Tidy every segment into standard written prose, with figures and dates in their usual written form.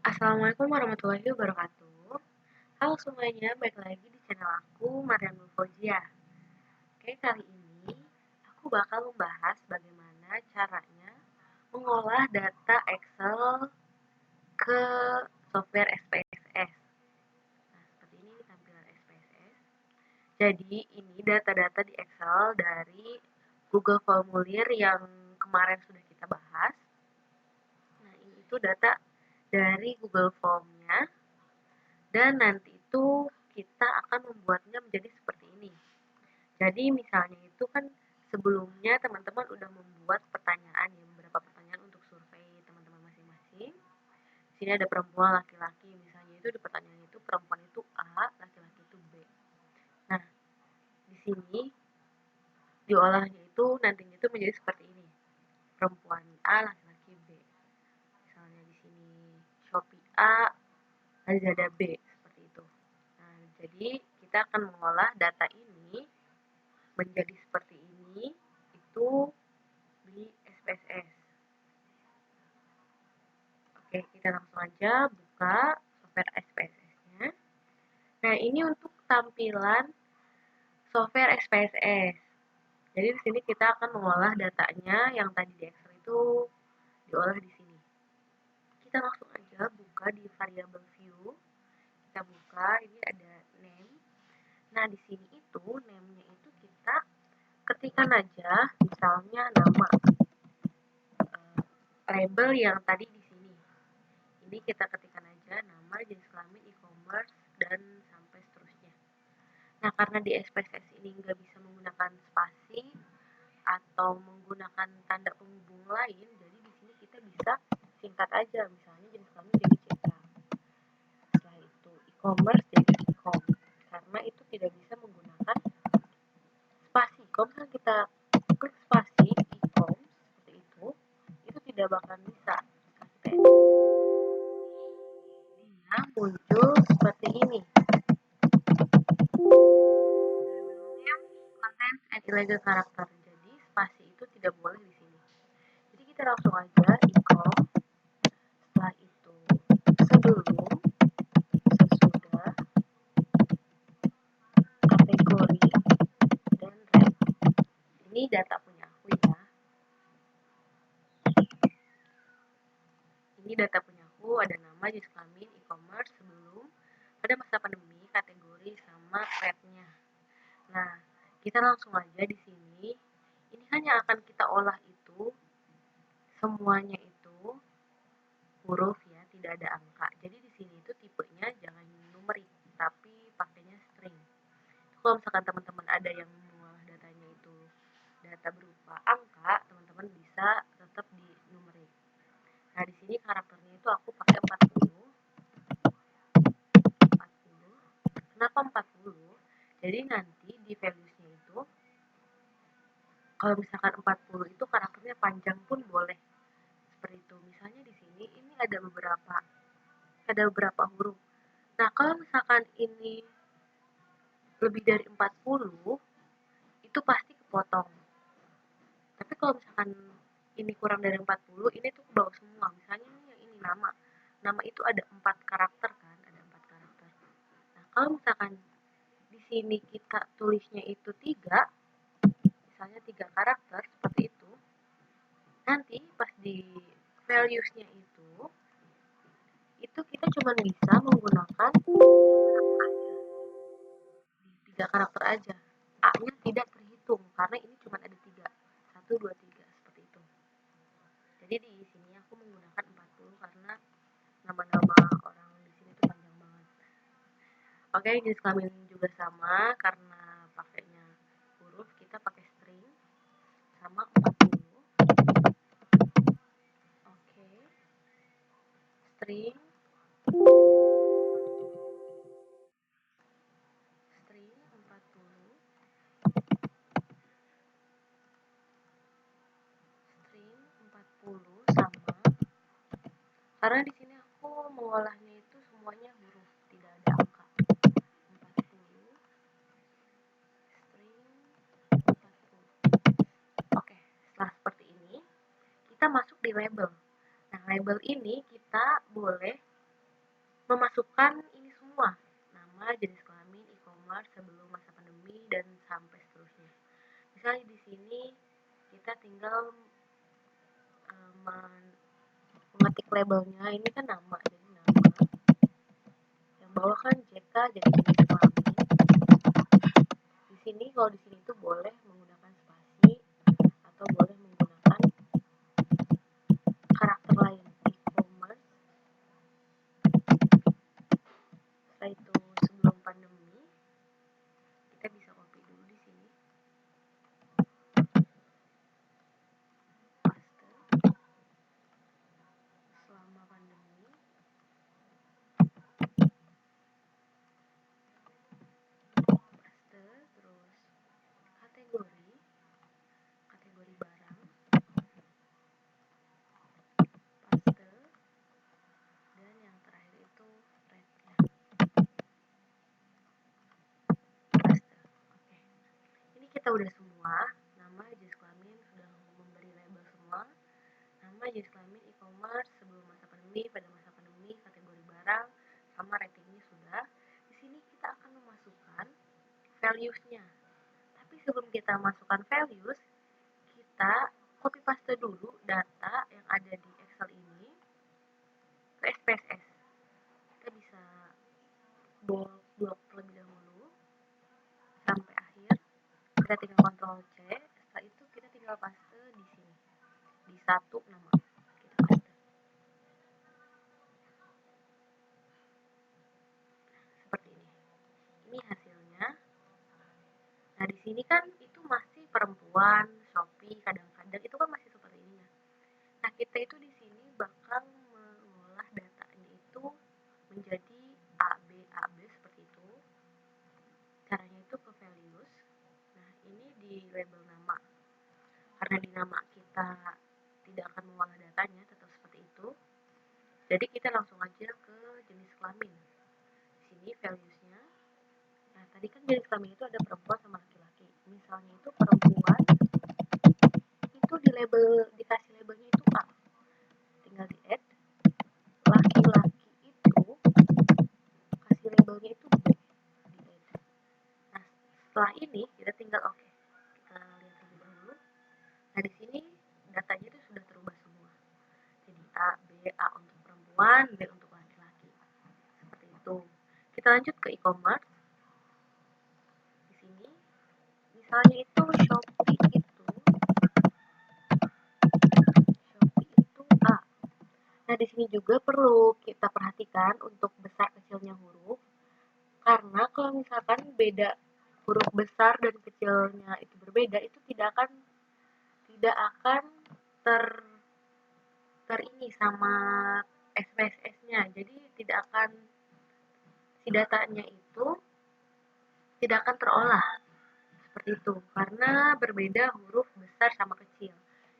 Assalamualaikum warahmatullahi wabarakatuh. Halo semuanya, balik lagi di channel aku, Mariam Fauzia. Oke, kali ini aku bakal membahas bagaimana caranya mengolah data Excel ke software SPSS. Nah, seperti ini tampilan SPSS. Jadi, ini data-data di Excel dari Google Formulir yang kemarin sudah kita bahas. Nah, ini itu data dari Google Form-nya. Dan nanti itu kita akan membuatnya menjadi seperti ini. Jadi misalnya itu kan sebelumnya teman-teman udah membuat pertanyaan ya, beberapa pertanyaan untuk survei teman-teman masing-masing. Di sini ada perempuan, laki-laki, misalnya itu di pertanyaan itu perempuan itu A, laki-laki itu B. Nah, di sini diolahnya itu nantinya itu menjadi seperti ini. Perempuan A, laki-laki B. Misalnya di sini Shopee A, Lazada B, seperti itu. Nah, jadi kita akan mengolah data ini menjadi seperti ini itu di SPSS. Oke, kita langsung aja buka software SPSS-nya. Nah, ini untuk tampilan software SPSS. Jadi di sini kita akan mengolah datanya yang tadi di Excel itu diolah di sini. Kita langsung aja buka di variable view. Kita buka, ini ada name. Nah, di sini itu name-nya itu kita ketikkan aja misalnya nama label yang tadi di sini. Ini kita ketikkan aja nama, jenis kelamin, e-commerce, dan sampai seterusnya. Nah, karena di SPSS ini nggak bisa menggunakan spasi atau menggunakan tanda penghubung lain, jadi di sini kita bisa singkat aja, misalnya jenis kelamin jadi CK. Setelah itu e-commerce jadi e-com, karena itu tidak bisa menggunakan spasi. Kalau misalnya kita klik spasi e-com seperti itu tidak bakal bisa. Dia muncul seperti ini. Content and illegal character. Jadi spasi itu tidak boleh di sini. Jadi kita langsung aja e-com. Setelah itu sebelum, sesudah, kategori, dan rate. Ini data punya aku ya. Ini data punya aku, ada nama, jenis kelamin, e-commerce, sebelum, pada masa pandemi, kategori, sama rate-nya. Nah, kita langsung aja di sini. Ini hanya akan kita olah itu semuanya itu huruf ya, tidak ada angka. Jadi di sini itu tipenya jangan numerik, tapi pakainya string. Kalau misalkan teman-teman ada yang mengolah datanya itu data berupa angka, teman-teman bisa tetap di numerik. Nah, di sini karakternya itu aku pakai 40. 40. Kenapa 40? Jadi nanti di values-nya itu kalau misalkan 40 itu karakternya panjang pun boleh. Seperti itu. Misalnya di sini ini ada beberapa huruf. Nah, kalau misalkan ini lebih dari 40, itu pasti kepotong. Tapi kalau misalkan ini kurang dari 40, ini tuh ke bawah semua. Misalnya ini nama. Nama itu ada 4 karakter kan, ada 4 karakter. Nah, kalau misalkan di sini kita tulisnya itu 3, misalnya 3 karakter seperti itu, nanti pas di values-nya itu kita cuma bisa menggunakan 3 karakter aja. A-nya tidak terhitung karena ini cuma ada 3. 1, 2, 3 seperti itu. Jadi di sini aku menggunakan 40 karena nama-nama orang di sini tuh panjang banget. Oke, jenis kelamin juga sama karena pakainya huruf, kita pakai string sama 40. Oke. String string 40. String 40 sama, karena di sini aku mengolahnya itu semuanya huruf, tidak ada angka. 40 string 40. Oke, setelah seperti ini kita masuk di label. Nah, label ini kita boleh memasukkan ini semua, nama, jenis kelamin, e-commerce sebelum masa pandemi dan sampai seterusnya. Misalnya di sini kita tinggal mengetik labelnya, ini kan nama, jadi nama. Yang bawah kan JK jadi jenis kelamin. Di sini kalau di sini tuh boleh menggunakan spasi atau boleh menggunakan karakter lain, e-commerce. Setelah itu sebelum pandemi, kita bisa copy dulu di sini. Paste. Selama pandemi. Paste, terus kategori barang. Paste. Dan yang terakhir itu rate-nya. Paste. Oke. Ini kita udah semua. Nama, jenis kelamin sudah memberi label semua. Nama, jenis kelamin, e-commerce sebelum masa pandemi, pada masa pandemi, kategori barang, sama ratingnya sudah. Di sini kita akan memasukkan values-nya. Tapi sebelum kita masukkan values, kita copy paste dulu data yang ada di Excel ini ke SPSS. Kita bisa blok terlebih dahulu sampai akhir. Kita tinggal Ctrl C. Setelah itu kita tinggal paste di sini. Di satu nama. Kita paste. Seperti ini. Ini hasilnya. Nah, di sini kan itu masih perempuan, Shopee, kadang-kadang itu kan masih seperti ini ya. Nah, kita itu di sini bakal mengolah datanya itu menjadi A, B seperti itu. Caranya itu ke values. Nah, ini di label nama. Karena di nama kita tidak akan mengolah datanya, tetap seperti itu. Jadi kita langsung aja ke jenis kelamin. Di sini values-nya. Nah, tadi kan jenis kelamin itu ada perempuan sama laki-laki. Misalnya itu perempuan itu dikasih labelnya itu A. Tinggal di add. Laki-laki itu kasih labelnya itu B. Di add. Nah, setelah ini kita tinggal oke. Kita lihat lebih dahulu. Nah, di sini datanya itu sudah terubah semua. Jadi A untuk perempuan, B untuk laki-laki. Seperti itu. Kita lanjut ke e-commerce. Di sini misalnya itu Shopee itu A. Nah, di sini juga perlu kita perhatikan untuk besar kecilnya huruf. Karena kalau misalkan beda huruf besar dan kecilnya itu berbeda, itu tidak akan ter ini sama SPSS-nya. Jadi tidak akan si datanya itu tidak akan terolah seperti itu karena berbeda huruf besar sama kecil.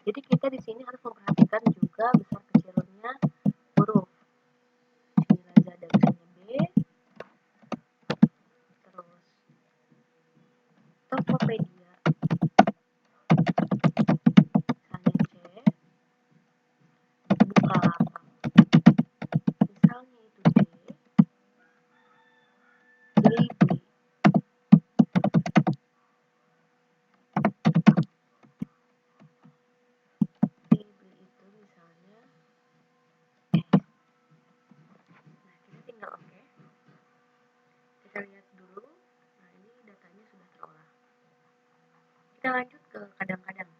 Jadi kita di sini harus memperhatikan juga besar kecilnya huruf. Ini Lazada misalnya B, terus Tokopedia misalnya C, Bukalapak misalnya itu D, Blibli itu misalnya E. Nah, kita tinggal oke. Kita lihat dulu. Nah, ini datanya sudah terolah. Kita lanjut ke kadang-kadang.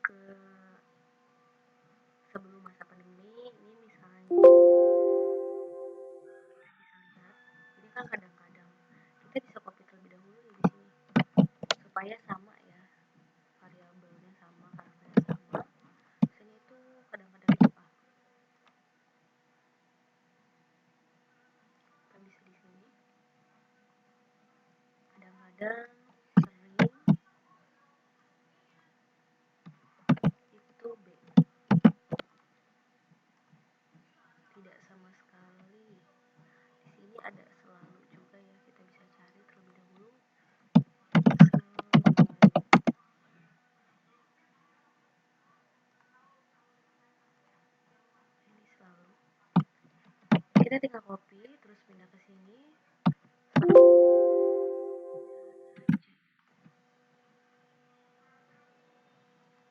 Ke sebelum masa pandemi, ini misalnya ini kan kadang-kadang kita bisa copy terlebih dahulu di sini supaya sama ya, variabelnya sama, karakternya sama. Misalnya itu kadang-kadang itu A. Kita bisa di sini kadang-kadang sering kita tinggal copy terus pindah ke sini.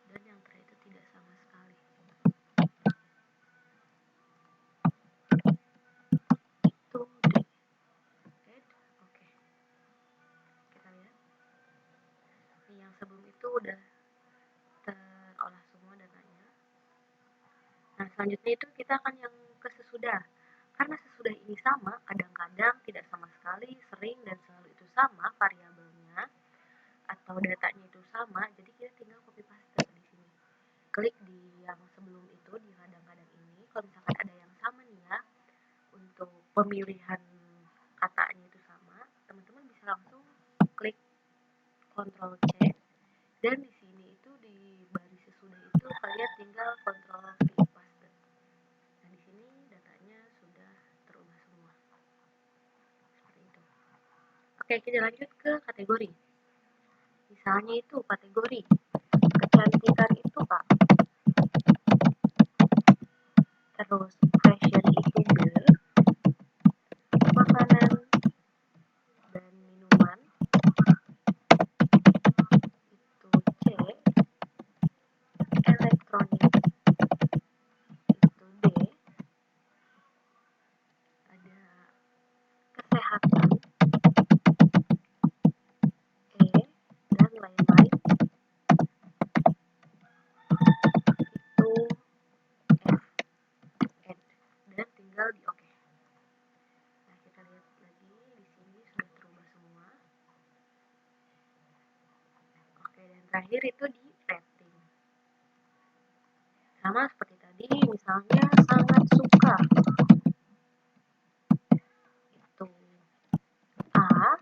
Dan yang terakhir itu tidak sama sekali. Itu D. Oke. Kita lihat. Nih yang sebelum itu udah terolah semua datanya. Nah, selanjutnya itu kita akan yang ke sesudah. Karena sesudah ini sama, kadang-kadang tidak sama sekali, sering, dan selalu itu sama variabelnya atau datanya itu sama, jadi kita tinggal copy paste di sini. Klik di yang sebelum itu, di kadang-kadang ini, kalau misalkan ada yang sama nih ya, untuk pemilihan katanya itu sama, teman-teman bisa langsung klik Ctrl C, dan di sini itu di baris sesudah itu kalian tinggal Ctrl V paste. Nah, di sini datanya sudah terubah semua. Seperti itu. Oke, kita lanjut ke kategori. Misalnya itu kategori kecantikan itu Pak. Terus fashion itu B. Makanan dan minuman itu C. Elektronik itu D. Ada kesehatan E dan lain-lain itu F, N, dan tinggal di OK. Nah, kita lihat lagi di sini sudah terubah semua. Oke, dan terakhir itu di rating. Sama seperti tadi, misalnya sangat suka. Itu A,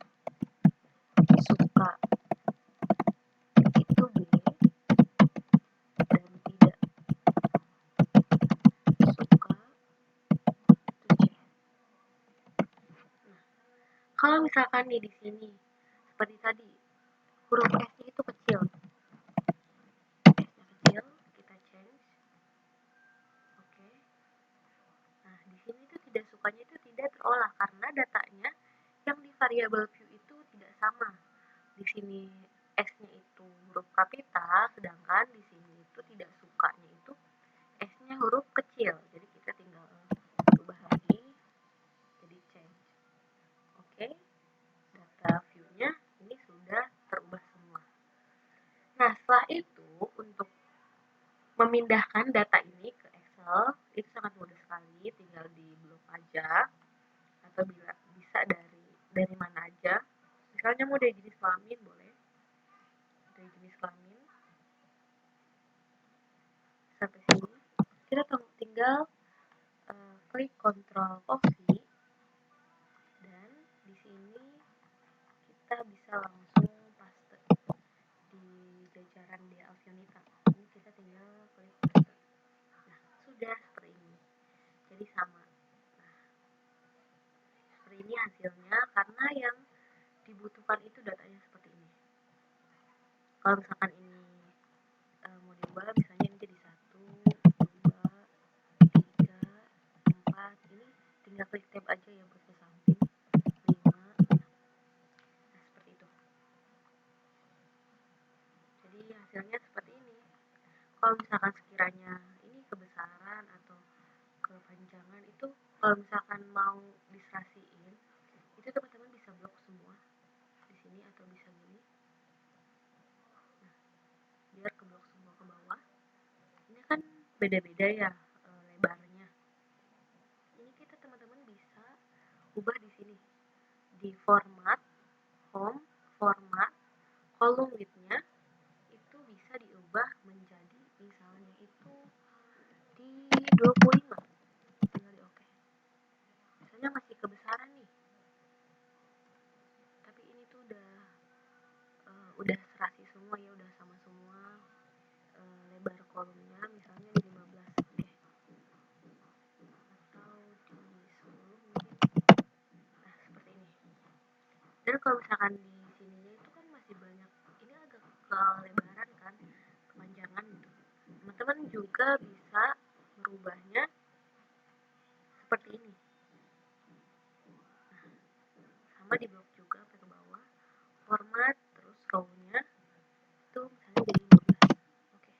suka itu B, dan tidak suka itu C. Nah, kalau misalkan nih di sini seperti tadi huruf S-nya itu kecil, S-nya kecil, kita change. Oke. Nah, di sini itu tidak sukanya itu tidak terolah karena datanya yang di variabel view itu tidak sama. Di sini S-nya itu huruf kapital, sedangkan di sini itu tidak sukanya itu S-nya huruf kecil. Jadi kita tinggal ubah lagi jadi change. Oke. Data view-nya ini sudah terubah semua. Nah, setelah itu untuk memindahkan data ini ke Excel itu sangat mudah sekali, tinggal di blok aja atau bisa dari mana aja. Misalnya mau dari jenis kelamin boleh, dari jenis kelamin sampai sini. Kita tinggal klik Ctrl Coffee dan di sini kita bisa langsung paste di jajaran di Alfionita. Ini kita tinggal klik paste. Nah, sudah seperti ini. Jadi sama. Nah, seperti ini hasilnya karena yang dibutuhkan itu datanya seperti ini. Kalau misalkan ini mau diubah, misalnya ini jadi 1, 2, 3, 4, ini tinggal klik tab aja ya buat ke samping. 5, nah seperti itu. Jadi hasilnya seperti ini. Kalau misalkan sekiranya ini kebesaran atau kepanjangan itu, kalau misalkan mau diserasiin, itu teman-teman bisa blok semua di sini atau bisa gini. Nah, biar keblok semua ke bawah. Ini kan beda-beda ya lebarnya. Ini kita teman-teman bisa ubah di sini di format, home, format, column width-nya itu bisa diubah menjadi misalnya itu di 25. Tinggal di OK. Misalnya masih kebesaran nih. Tapi ini tuh udah serasi semua ya, udah sama semua. Lebar kolomnya misalnya di 15 deh. Atau di 10 mungkin. Nah, seperti ini. Dan kalau misalkan di sininya itu kan masih banyak, ini agak kelebaran kan, kepanjangan gitu. Teman-teman juga bisa merubahnya seperti ini. sama di blok juga sampai ke bawah, format, terus row-nya itu misalnya jadi 15. Oke,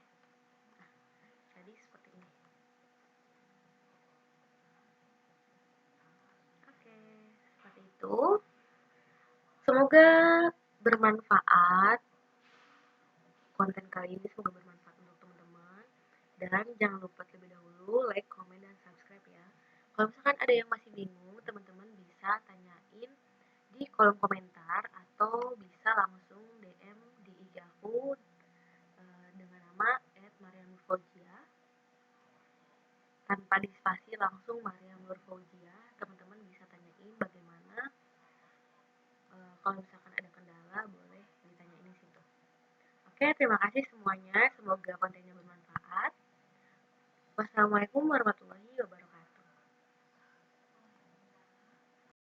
nah jadi seperti ini. Oke, seperti itu. Semoga bermanfaat konten kali ini, semoga bermanfaat untuk teman-teman. Dan jangan lupa terlebih dahulu like, comment, dan subscribe ya. Kalau misalkan ada yang masih bingung, teman-teman bisa tanyain di kolom komentar atau bisa langsung DM di IG aku dengan nama @marianurfauzia tanpa dispasi, langsung Maria Nur Fauzia. Teman-teman bisa tanyain bagaimana, kalau misalkan ada kendala boleh ditanyain di situ. Oke, terima kasih semuanya, semoga kontennya bermanfaat. Wassalamualaikum warahmatullahi wabarakatuh.